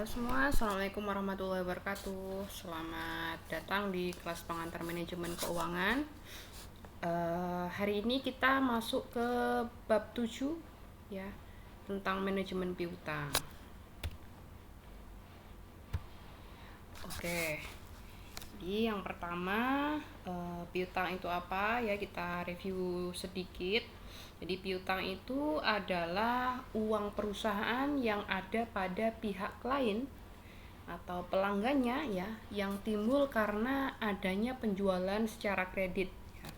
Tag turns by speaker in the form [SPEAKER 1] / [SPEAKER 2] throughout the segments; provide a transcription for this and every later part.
[SPEAKER 1] Semua, Assalamualaikum warahmatullahi wabarakatuh. Selamat datang di kelas pengantar manajemen keuangan. Hari ini kita masuk ke bab 7 ya, tentang manajemen piutang. Oke. Jadi yang pertama, piutang itu apa ya, kita review sedikit. Jadi piutang itu adalah uang perusahaan yang ada pada pihak lain atau pelanggannya ya, yang timbul karena adanya penjualan secara kredit ya.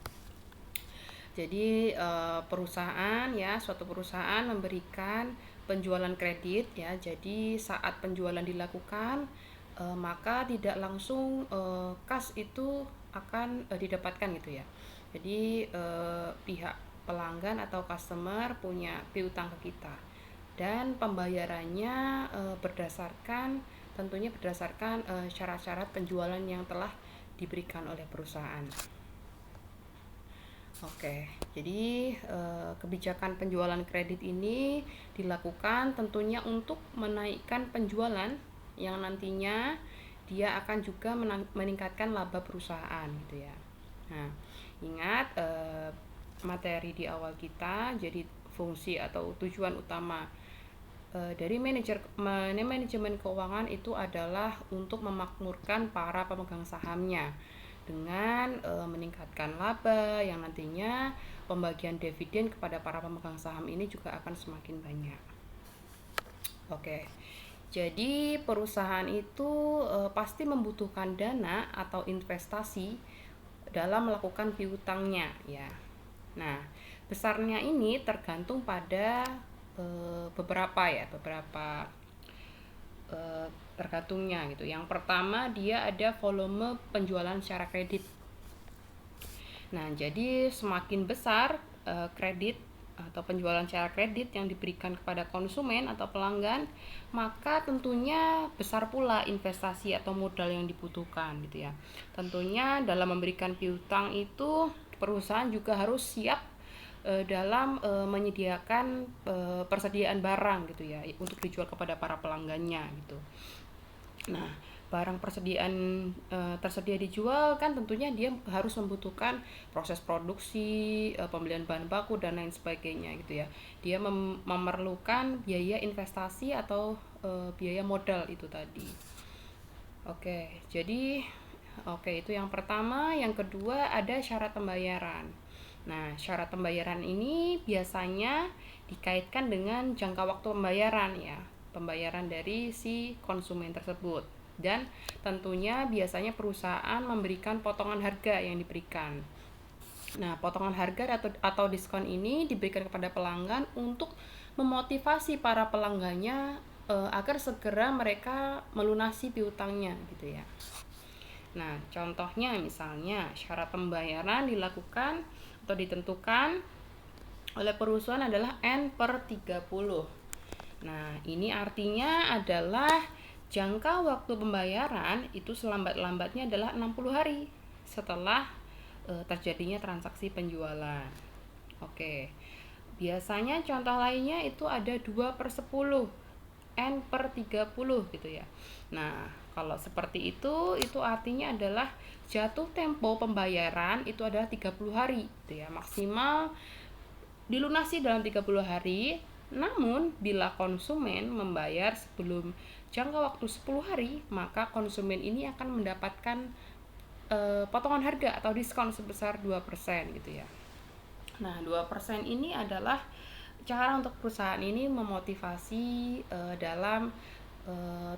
[SPEAKER 1] Jadi suatu perusahaan memberikan penjualan kredit ya. Jadi saat penjualan dilakukan, maka tidak langsung kas itu akan didapatkan gitu ya. Jadi pihak pelanggan atau customer punya piutang ke kita, dan pembayarannya tentunya berdasarkan syarat-syarat penjualan yang telah diberikan oleh perusahaan. Oke, jadi kebijakan penjualan kredit ini dilakukan tentunya untuk menaikkan penjualan yang nantinya dia akan juga meningkatkan laba perusahaan gitu ya. Nah, ingat materi di awal kita, jadi fungsi atau tujuan utama dari manajemen keuangan itu adalah untuk memakmurkan para pemegang sahamnya dengan meningkatkan laba yang nantinya pembagian dividen kepada para pemegang saham ini juga akan semakin banyak. Oke. Jadi perusahaan itu pasti membutuhkan dana atau investasi dalam melakukan piutangnya ya. Nah, besarnya ini tergantung pada beberapa tergantungnya gitu. Yang pertama, dia ada volume penjualan secara kredit. Nah, jadi semakin besar kredit atau penjualan secara kredit yang diberikan kepada konsumen atau pelanggan, maka tentunya besar pula investasi atau modal yang dibutuhkan gitu ya. Tentunya dalam memberikan piutang itu perusahaan juga harus siap dalam menyediakan persediaan barang gitu ya, untuk dijual kepada para pelanggannya gitu. Nah, barang tersedia dijual kan tentunya dia harus membutuhkan proses produksi, pembelian bahan baku dan lain sebagainya gitu ya. Dia memerlukan biaya investasi atau biaya modal itu tadi. Oke, itu yang pertama. Yang kedua, ada syarat pembayaran. Nah, syarat pembayaran ini biasanya dikaitkan dengan jangka waktu pembayaran ya, pembayaran dari si konsumen tersebut. Dan tentunya biasanya perusahaan memberikan potongan harga yang diberikan. Nah, potongan harga atau diskon ini diberikan kepada pelanggan untuk memotivasi para pelanggannya agar segera mereka melunasi piutangnya gitu ya. Nah, contohnya misalnya syarat pembayaran dilakukan atau ditentukan oleh perusahaan adalah N/30. Nah, ini artinya adalah jangka waktu pembayaran itu selambat-lambatnya adalah 60 hari setelah terjadinya transaksi penjualan. Oke. Biasanya contoh lainnya itu ada 2/10 N/30 gitu ya. Nah, kalau seperti itu artinya adalah jatuh tempo pembayaran itu adalah 30 hari gitu ya. Maksimal dilunasi dalam 30 hari. Namun bila konsumen membayar sebelum jangka waktu 10 hari, maka konsumen ini akan mendapatkan potongan harga atau diskon sebesar 2% gitu ya. Nah, 2% ini adalah cara untuk perusahaan ini memotivasi dalam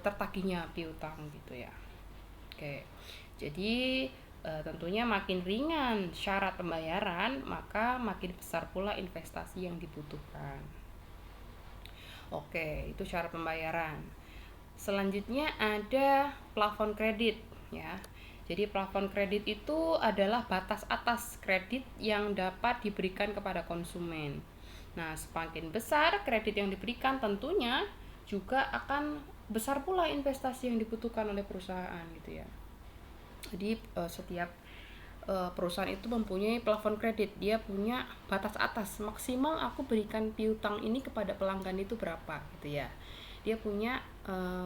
[SPEAKER 1] tertagihnya piutang gitu ya. Oke. Jadi tentunya makin ringan syarat pembayaran, maka makin besar pula investasi yang dibutuhkan. Oke, itu syarat pembayaran. Selanjutnya ada plafon kredit ya. Jadi plafon kredit itu adalah batas atas kredit yang dapat diberikan kepada konsumen. Nah, semakin besar kredit yang diberikan tentunya juga akan besar pula investasi yang dibutuhkan oleh perusahaan gitu ya. Jadi setiap perusahaan itu mempunyai plafon kredit, dia punya batas atas maksimal aku berikan piutang ini kepada pelanggan itu berapa gitu ya. dia punya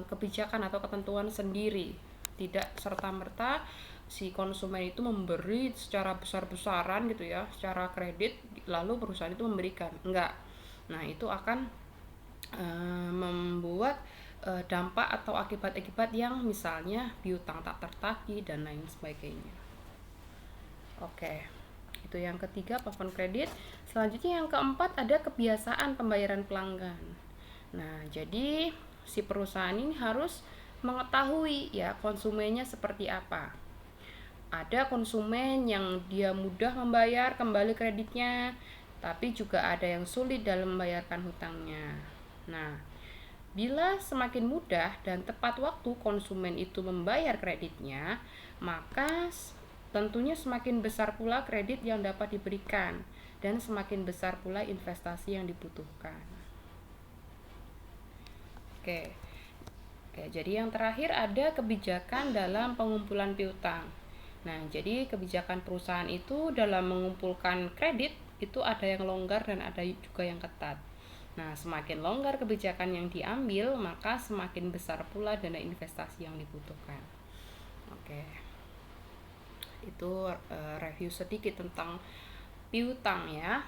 [SPEAKER 1] kebijakan atau ketentuan sendiri. Tidak serta-merta si konsumen itu memberi secara besar-besaran gitu ya, secara kredit, lalu perusahaan itu memberikan. Enggak. Nah, itu akan membuat dampak atau akibat-akibat yang misalnya piutang tak tertagih dan lain sebagainya. Oke, itu yang ketiga, plafon kredit. Selanjutnya yang keempat ada kebiasaan pembayaran pelanggan. Nah, jadi si perusahaan ini harus mengetahui ya konsumennya seperti apa. Ada konsumen yang dia mudah membayar kembali kreditnya, tapi juga ada yang sulit dalam membayarkan hutangnya. Nah, bila semakin mudah dan tepat waktu konsumen itu membayar kreditnya, maka tentunya semakin besar pula kredit yang dapat diberikan dan semakin besar pula investasi yang dibutuhkan. Oke. Jadi yang terakhir ada kebijakan dalam pengumpulan piutang. Nah, jadi kebijakan perusahaan itu dalam mengumpulkan kredit itu ada yang longgar dan ada juga yang ketat. Nah, semakin longgar kebijakan yang diambil, maka semakin besar pula dana investasi yang dibutuhkan. Oke. Itu review sedikit tentang piutang ya.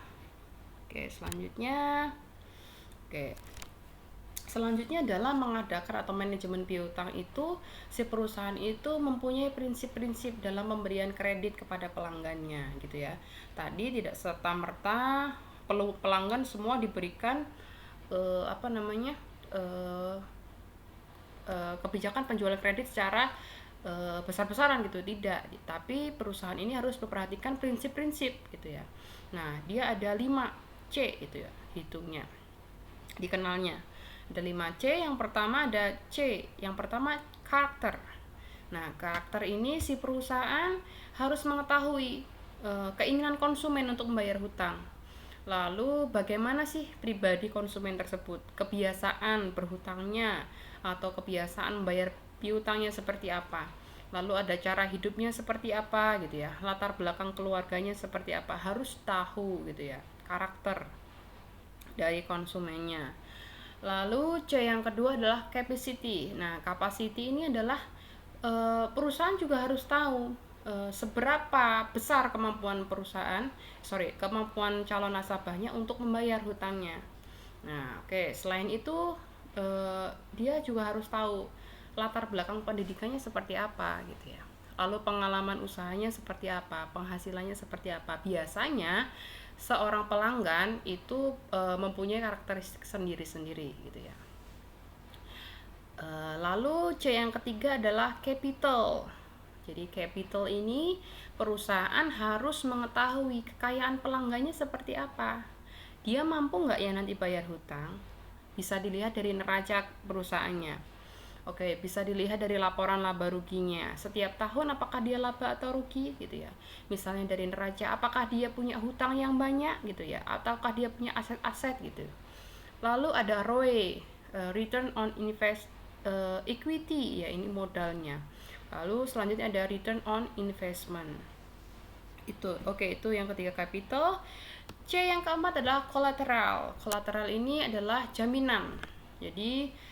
[SPEAKER 1] Selanjutnya adalah mengadakan atau manajemen piutang itu, si perusahaan itu mempunyai prinsip-prinsip dalam pemberian kredit kepada pelanggannya gitu ya. Tadi tidak serta-merta pelanggan semua diberikan kebijakan penjualan kredit secara besar-besaran gitu, tidak. Tapi perusahaan ini harus memperhatikan prinsip-prinsip gitu ya. Nah, dia ada 5C itu ya hitungnya, dikenalnya. Ada 5C. Yang pertama ada C. Yang pertama karakter. Nah, karakter ini si perusahaan harus mengetahui keinginan konsumen untuk membayar hutang. Lalu bagaimana sih pribadi konsumen tersebut? Kebiasaan berhutangnya atau kebiasaan membayar piutangnya seperti apa? Lalu ada cara hidupnya seperti apa gitu ya. Latar belakang keluarganya seperti apa? Harus tahu gitu ya. Karakter dari konsumennya. Lalu C yang kedua adalah capacity. Nah, capacity ini adalah perusahaan juga harus tahu seberapa besar kemampuan kemampuan calon nasabahnya untuk membayar hutangnya. Nah, selain itu dia juga harus tahu latar belakang pendidikannya seperti apa gitu ya. Lalu pengalaman usahanya seperti apa, penghasilannya seperti apa. Biasanya seorang pelanggan itu mempunyai karakteristik sendiri-sendiri gitu ya. Lalu C yang ketiga adalah capital. Jadi capital ini perusahaan harus mengetahui kekayaan pelanggannya seperti apa. Dia mampu nggak ya nanti bayar hutang? Bisa dilihat dari neraca perusahaannya. Bisa dilihat dari laporan laba ruginya. Setiap tahun apakah dia laba atau rugi gitu ya. Misalnya dari neraca, apakah dia punya hutang yang banyak gitu ya, ataukah dia punya aset-aset gitu. Lalu ada ROE, return on equity ya, ini modalnya. Lalu selanjutnya ada return on investment. Itu yang ketiga capital. C yang keempat adalah collateral. Collateral ini adalah jaminan. Jadi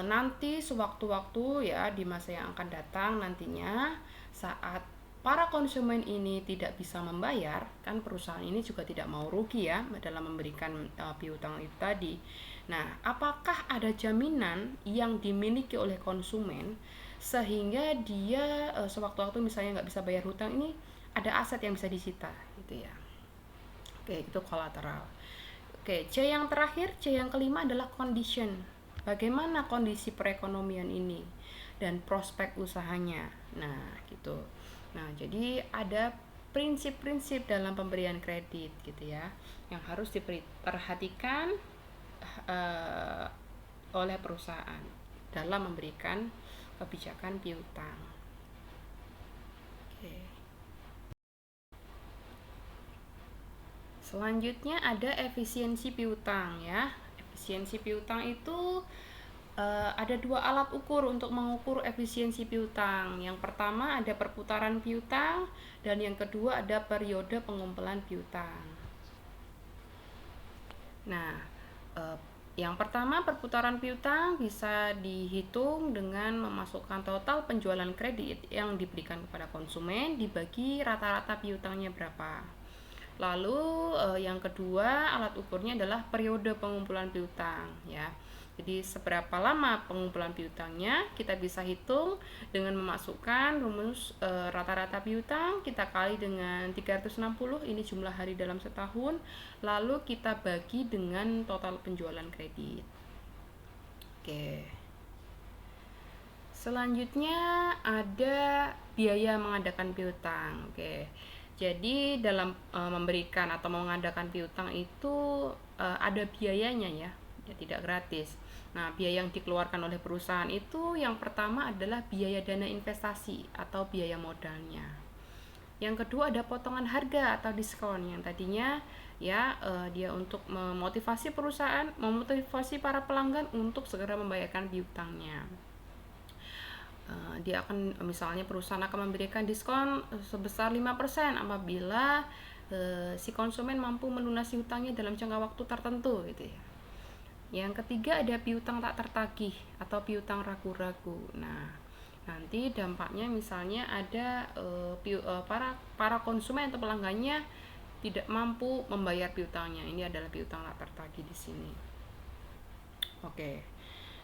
[SPEAKER 1] nanti sewaktu-waktu ya di masa yang akan datang nantinya saat para konsumen ini tidak bisa membayar, kan perusahaan ini juga tidak mau rugi ya dalam memberikan piutang itu tadi. Nah, apakah ada jaminan yang dimiliki oleh konsumen sehingga dia sewaktu-waktu misalnya nggak bisa bayar hutang ini ada aset yang bisa disita gitu ya. Itu kolateral. C yang terakhir, C yang kelima adalah condition. Bagaimana kondisi perekonomian ini dan prospek usahanya. Nah, gitu. Nah, jadi ada prinsip-prinsip dalam pemberian kredit gitu ya, yang harus diperhatikan oleh perusahaan dalam memberikan kebijakan piutang. Selanjutnya ada efisiensi piutang ya. Efisiensi piutang itu ada 2 alat ukur untuk mengukur efisiensi piutang. Yang pertama ada perputaran piutang dan yang kedua ada periode pengumpulan piutang. Nah, Yang pertama, perputaran piutang bisa dihitung dengan memasukkan total penjualan kredit yang diberikan kepada konsumen dibagi rata-rata piutangnya berapa. Lalu yang kedua, alat ukurnya adalah periode pengumpulan piutang ya. Jadi seberapa lama pengumpulan piutangnya kita bisa hitung dengan memasukkan rumus rata-rata piutang kita kali dengan 360, ini jumlah hari dalam setahun, lalu kita bagi dengan total penjualan kredit. Oke. Selanjutnya ada biaya mengadakan piutang. Oke. Jadi dalam memberikan atau mengadakan piutang itu ada biayanya ya, tidak gratis. Nah, biaya yang dikeluarkan oleh perusahaan itu yang pertama adalah biaya dana investasi atau biaya modalnya. Yang kedua ada potongan harga atau diskon yang tadinya ya dia untuk memotivasi perusahaan, memotivasi para pelanggan untuk segera membayarkan piutangnya. Dia akan, misalnya perusahaan akan memberikan diskon sebesar 5% apabila si konsumen mampu melunasi hutangnya dalam jangka waktu tertentu gitu ya. Yang ketiga ada piutang tak tertagih atau piutang ragu-ragu. Nah, nanti dampaknya misalnya ada para konsumen atau pelanggannya tidak mampu membayar piutangnya. Ini adalah piutang tak tertagih di sini. Oke.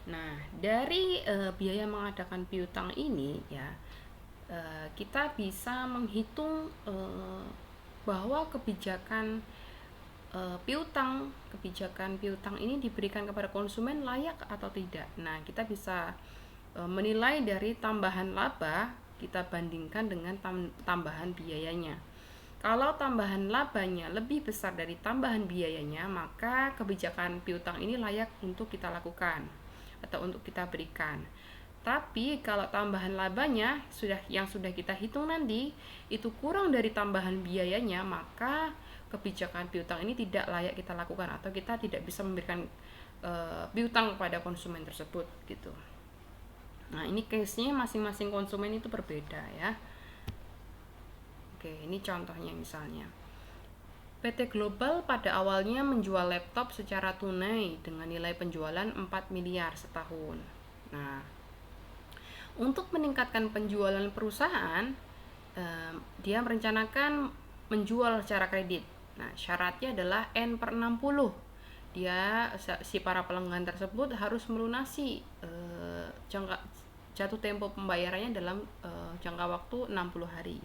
[SPEAKER 1] Nah, dari biaya mengadakan piutang ini ya, kita bisa menghitung bahwa kebijakan piutang ini diberikan kepada konsumen layak atau tidak. Nah, kita bisa menilai dari tambahan laba kita bandingkan dengan tambahan biayanya. Kalau tambahan labanya lebih besar dari tambahan biayanya, maka kebijakan piutang ini layak untuk kita lakukan atau untuk kita berikan. Tapi kalau tambahan labanya yang sudah kita hitung nanti itu kurang dari tambahan biayanya, maka kebijakan piutang ini tidak layak kita lakukan atau kita tidak bisa memberikan piutang kepada konsumen tersebut gitu. Nah, ini case-nya masing-masing konsumen itu berbeda ya. Oke, ini contohnya misalnya. PT Global pada awalnya menjual laptop secara tunai dengan nilai penjualan 4 miliar setahun. Nah, untuk meningkatkan penjualan perusahaan, dia merencanakan menjual secara kredit. Nah, syaratnya adalah N/60. Si para pelanggan tersebut harus melunasi jatuh tempo pembayarannya dalam jangka waktu 60 hari.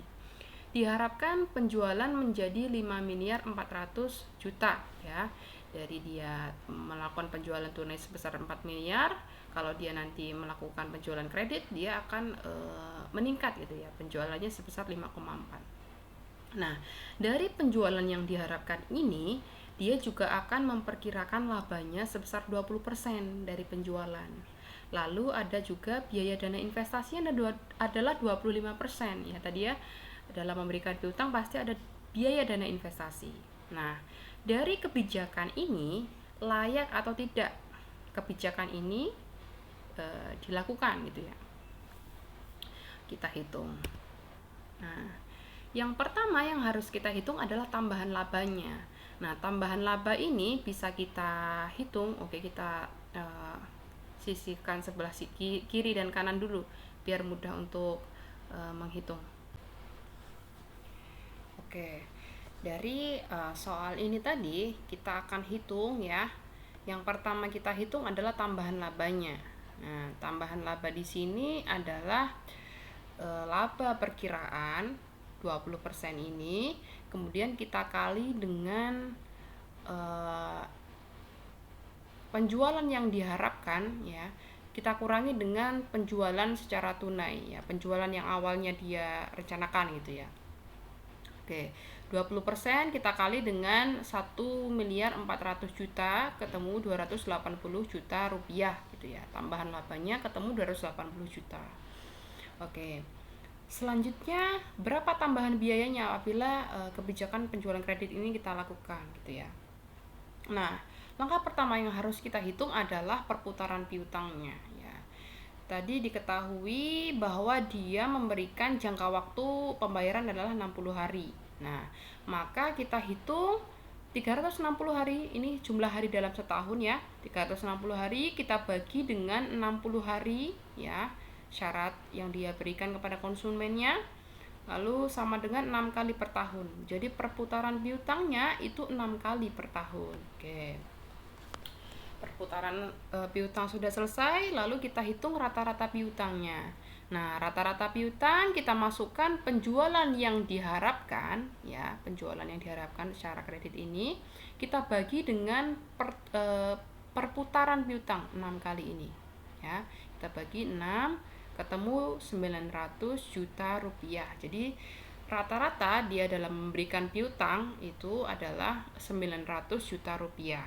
[SPEAKER 1] Diharapkan penjualan menjadi 5.400.000.000 ya. Dari dia melakukan penjualan tunai sebesar 4 miliar, kalau dia nanti melakukan penjualan kredit, dia akan meningkat gitu ya, penjualannya sebesar 5,4. Nah, dari penjualan yang diharapkan ini, dia juga akan memperkirakan labanya sebesar 20% dari penjualan. Lalu ada juga biaya dana investasinya adalah 25%. Ya, tadi ya, dalam memberikan piutang pasti ada biaya dana investasi. Nah, dari kebijakan ini layak atau tidak kebijakan ini dilakukan gitu ya. Kita hitung. Nah, yang pertama yang harus kita hitung adalah tambahan labanya. Nah, tambahan laba ini bisa kita hitung. Oke, kita sisihkan sebelah kiri dan kanan dulu biar mudah untuk menghitung. Oke, dari soal ini tadi kita akan hitung ya. Yang pertama kita hitung adalah tambahan labanya. Nah, tambahan laba di sini adalah laba perkiraan 20% ini, kemudian kita kali dengan penjualan yang diharapkan ya, kita kurangi dengan penjualan secara tunai ya, penjualan yang awalnya dia rencanakan gitu ya. Oke, 20% kita kali dengan 1.400.000.000 ketemu 280 juta rupiah gitu ya. Tambahan labanya ketemu 280 juta. Oke. Selanjutnya, berapa tambahan biayanya apabila kebijakan penjualan kredit ini kita lakukan gitu ya. Nah, langkah pertama yang harus kita hitung adalah perputaran piutangnya ya. Tadi diketahui bahwa dia memberikan jangka waktu pembayaran adalah 60 hari. Nah, maka kita hitung 360 hari ini jumlah hari dalam setahun ya. 360 hari kita bagi dengan 60 hari ya, syarat yang dia berikan kepada konsumennya. Lalu sama dengan 6 kali per tahun. Jadi perputaran piutangnya itu 6 kali per tahun. Oke. Perputaran piutang sudah selesai, lalu kita hitung rata-rata piutangnya. Nah, rata-rata piutang kita masukkan penjualan yang diharapkan ya, penjualan yang diharapkan secara kredit ini kita bagi dengan perputaran piutang 6 kali ini ya. Kita bagi 6 ketemu 900 juta rupiah. Jadi rata-rata dia dalam memberikan piutang itu adalah 900 juta rupiah.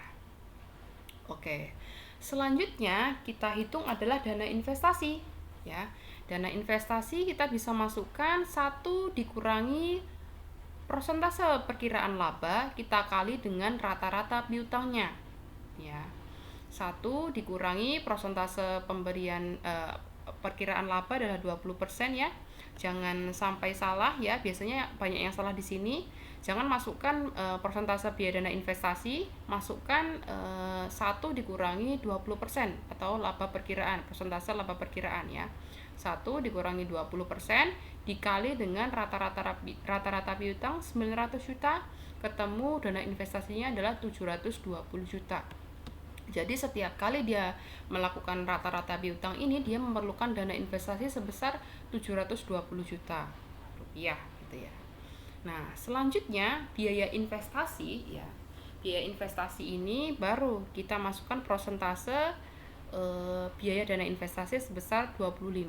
[SPEAKER 1] Oke. Selanjutnya kita hitung adalah dana investasi ya. Dana investasi kita bisa masukkan 1 dikurangi persentase perkiraan laba kita kali dengan rata-rata piutangnya ya. 1 dikurangi persentase pemberian perkiraan laba adalah 20% ya. Jangan sampai salah ya, biasanya banyak yang salah di sini. Jangan masukkan persentase biaya dana investasi, masukkan 1 dikurangi 20% atau laba perkiraan, persentase laba perkiraan ya. 1 dikurangi 20% dikali dengan rata-rata piutang 900 juta, ketemu dana investasinya adalah 720 juta. Jadi setiap kali dia melakukan rata-rata piutang ini, dia memerlukan dana investasi sebesar 720 juta rupiah gitu ya. Nah, selanjutnya biaya investasi ya. Biaya investasi ini baru kita masukkan persentase biaya dana investasi sebesar 25%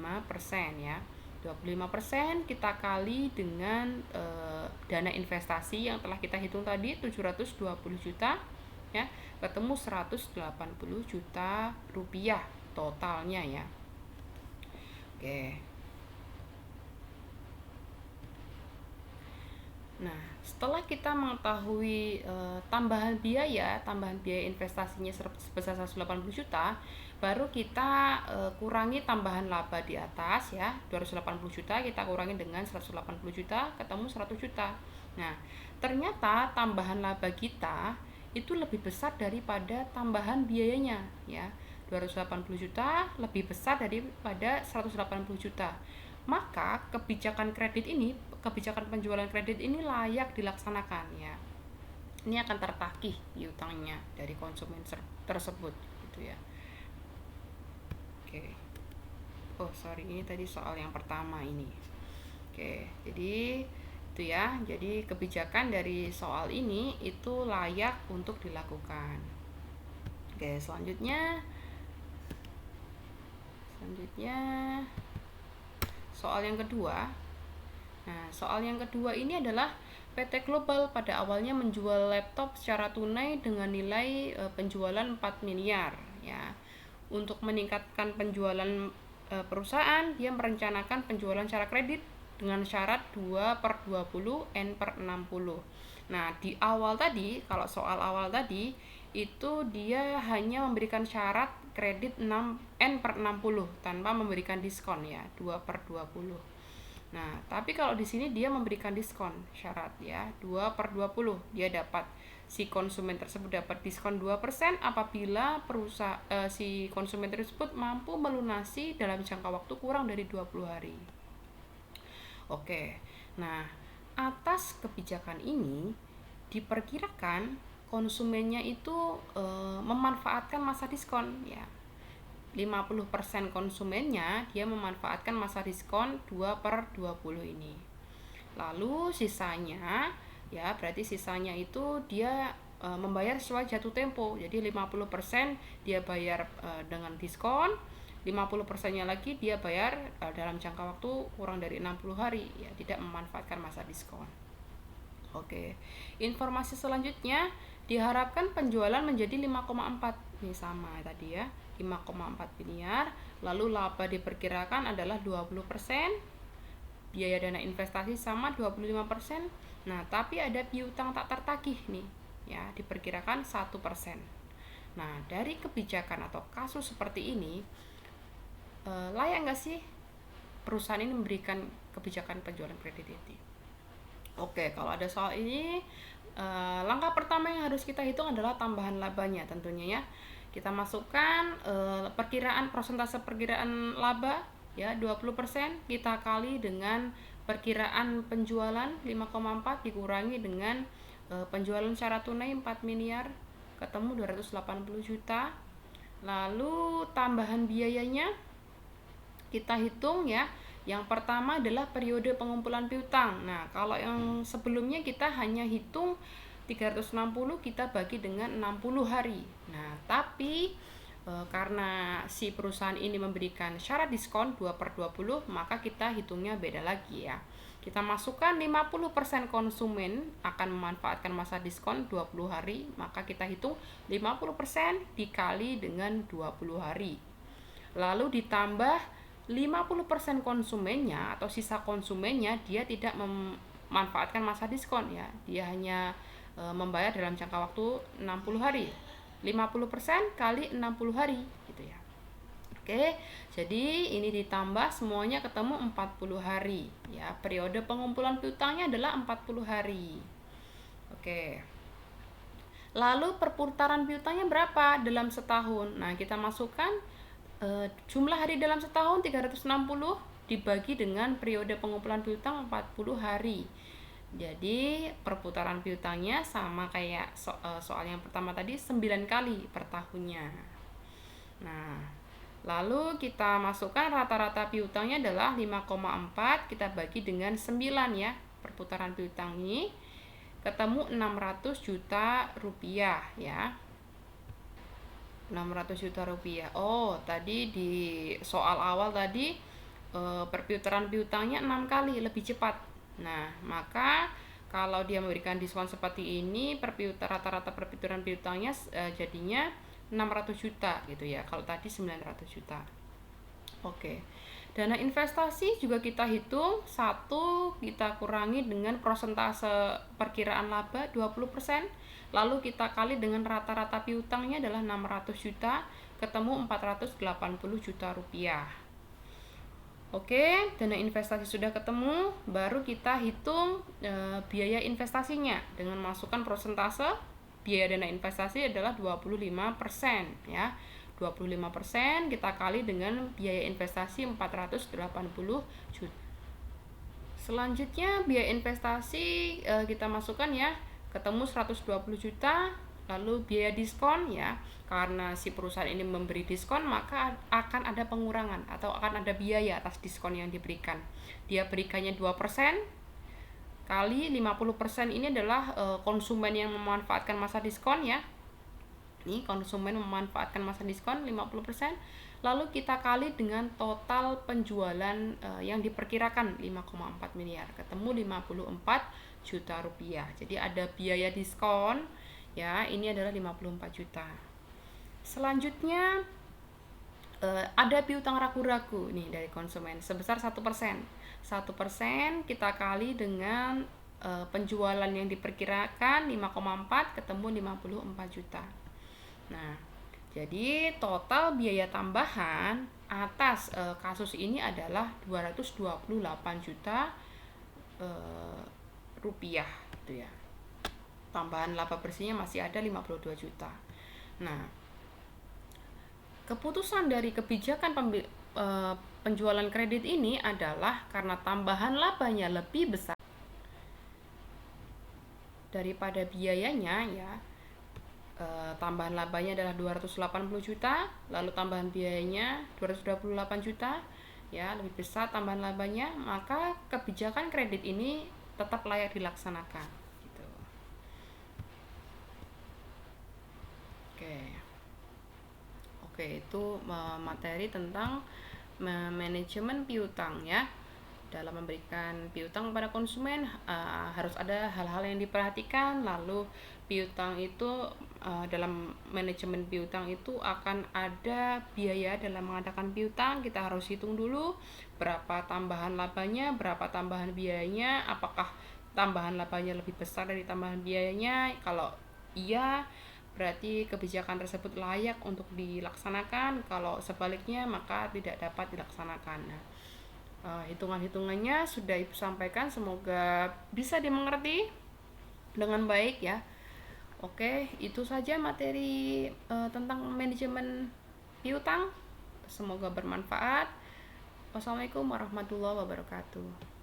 [SPEAKER 1] ya. 25% kita kali dengan dana investasi yang telah kita hitung tadi 720 juta ya, ketemu 180 juta rupiah totalnya ya. Oke. Nah, setelah kita mengetahui tambahan biaya investasinya sebesar 180 juta, baru kita kurangi tambahan laba di atas ya. 280 juta kita kurangi dengan 180 juta, ketemu 100 juta. Nah, ternyata tambahan laba kita itu lebih besar daripada tambahan biayanya ya. 280 juta lebih besar daripada 180 juta. Maka kebijakan penjualan kredit ini layak dilaksanakan ya. Ini akan tertagih piutangnya dari konsumen tersebut gitu ya. Oke. Oh, sorry, ini tadi soal yang pertama ini. Oke, jadi itu ya. Jadi kebijakan dari soal ini itu layak untuk dilakukan. Oke, selanjutnya soal yang kedua. Nah, soal yang kedua ini adalah PT Global pada awalnya menjual laptop secara tunai dengan nilai penjualan 4 miliar ya. Untuk meningkatkan penjualan perusahaan, dia merencanakan penjualan secara kredit dengan syarat 2/20 N/60. Nah, di awal tadi, kalau soal awal tadi itu dia hanya memberikan syarat kredit N/60 tanpa memberikan diskon ya, 2/20. Nah, tapi kalau di sini dia memberikan diskon syarat ya, 2/20. Dia dapat, si konsumen tersebut dapat diskon 2% apabila si konsumen tersebut mampu melunasi dalam jangka waktu kurang dari 20 hari. Oke. Nah, atas kebijakan ini diperkirakan konsumennya itu memanfaatkan masa diskon ya. 50% konsumennya dia memanfaatkan masa diskon 2/20 ini. Lalu sisanya ya, berarti sisanya itu dia membayar sesuai jatuh tempo. Jadi 50% dia bayar dengan diskon, 50%-nya lagi dia bayar dalam jangka waktu kurang dari 60 hari ya, tidak memanfaatkan masa diskon. Oke. Informasi selanjutnya, diharapkan penjualan menjadi 5,4. Ini sama tadi ya, 5,4 miliar. Lalu laba diperkirakan adalah 20%. Biaya dana investasi sama 25%. Nah, tapi ada piutang tak tertagih nih ya, diperkirakan 1%. Nah, dari kebijakan atau kasus seperti ini layak nggak sih perusahaan ini memberikan kebijakan penjualan kredit ini? Oke, kalau ada soal ini langkah pertama yang harus kita hitung adalah tambahan labanya tentunya ya. Kita masukkan perkiraan persentase perkiraan laba ya 20%, kita kali dengan perkiraan penjualan 5,4 dikurangi dengan penjualan secara tunai 4 miliar, ketemu 280 juta. Lalu tambahan biayanya kita hitung ya. Yang pertama adalah periode pengumpulan piutang. Nah, kalau yang sebelumnya kita hanya hitung 360, kita bagi dengan 60 hari. Nah, tapi karena si perusahaan ini memberikan syarat diskon 2/20, maka kita hitungnya beda lagi ya. Kita masukkan 50% konsumen akan memanfaatkan masa diskon 20 hari, maka kita hitung 50% dikali dengan 20 hari. Lalu ditambah 50% konsumennya atau sisa konsumennya dia tidak memanfaatkan masa diskon ya. Dia hanya membayar dalam jangka waktu 60 hari. 50% kali 60 hari gitu ya. Oke, jadi ini ditambah semuanya ketemu 40 hari ya. Periode pengumpulan piutangnya adalah 40 hari. Oke. Lalu perputaran piutangnya berapa dalam setahun? Nah, kita masukkan jumlah hari dalam setahun 360 dibagi dengan periode pengumpulan piutang 40 hari. Jadi perputaran piutangnya sama kayak soal yang pertama tadi, 9 kali per tahunnya. Nah, lalu kita masukkan rata-rata piutangnya adalah 5,4, kita bagi dengan 9 ya. Perputaran piutang ini ketemu 600 juta rupiah ya. 600 juta rupiah. Oh, tadi di soal awal tadi perputaran piutangnya 6 kali lebih cepat. Nah, maka kalau dia memberikan diskon seperti ini, rata-rata perputaran piutangnya jadinya 600 juta gitu ya. Kalau tadi 900 juta. Oke. Dana investasi juga kita hitung, satu kita kurangi dengan persentase perkiraan laba 20%, lalu kita kali dengan rata-rata piutangnya adalah 600 juta, ketemu 480 juta rupiah. Oke, dana investasi sudah ketemu, baru kita hitung biaya investasinya dengan masukkan persentase. Biaya dana investasi adalah 25% ya. 25% kita kali dengan biaya investasi 480 juta. Selanjutnya biaya investasi kita masukkan ya, ketemu 120 juta. Lalu biaya diskon ya, karena si perusahaan ini memberi diskon maka akan ada pengurangan atau akan ada biaya atas diskon yang diberikan. Dia berikannya 2% kali 50% ini adalah konsumen yang memanfaatkan masa diskon ya. Ini konsumen memanfaatkan masa diskon 50%, lalu kita kali dengan total penjualan yang diperkirakan 5,4 miliar, ketemu 54 juta rupiah. Jadi ada biaya diskon ya, ini adalah 54 juta. Selanjutnya ada piutang ragu-ragu nih dari konsumen sebesar 1%. 1% kita kali dengan penjualan yang diperkirakan 5,4 ketemu 54 juta. Nah, jadi total biaya tambahan atas kasus ini adalah 228 juta rupiah gitu ya. Tambahan laba bersihnya masih ada 52 juta. Nah, keputusan dari kebijakan penjualan kredit ini adalah karena tambahan labanya lebih besar daripada biayanya ya. Tambahan labanya adalah 280 juta, lalu tambahan biayanya 228 juta ya, lebih besar tambahan labanya, maka kebijakan kredit ini tetap layak dilaksanakan gitu. Oke, itu materi tentang manajemen piutang ya. Dalam memberikan piutang kepada konsumen harus ada hal-hal yang diperhatikan. Lalu piutang itu dalam manajemen piutang itu akan ada biaya dalam mengadakan piutang. Kita harus hitung dulu berapa tambahan labanya, berapa tambahan biayanya, apakah tambahan labanya lebih besar dari tambahan biayanya. Kalau iya, berarti kebijakan tersebut layak untuk dilaksanakan. Kalau sebaliknya maka tidak dapat dilaksanakan. Hitungan-hitungannya sudah Ibu sampaikan, semoga bisa dimengerti. dengan baik ya. Oke, itu saja materi tentang manajemen piutang. Semoga bermanfaat. Wassalamualaikum warahmatullahi wabarakatuh.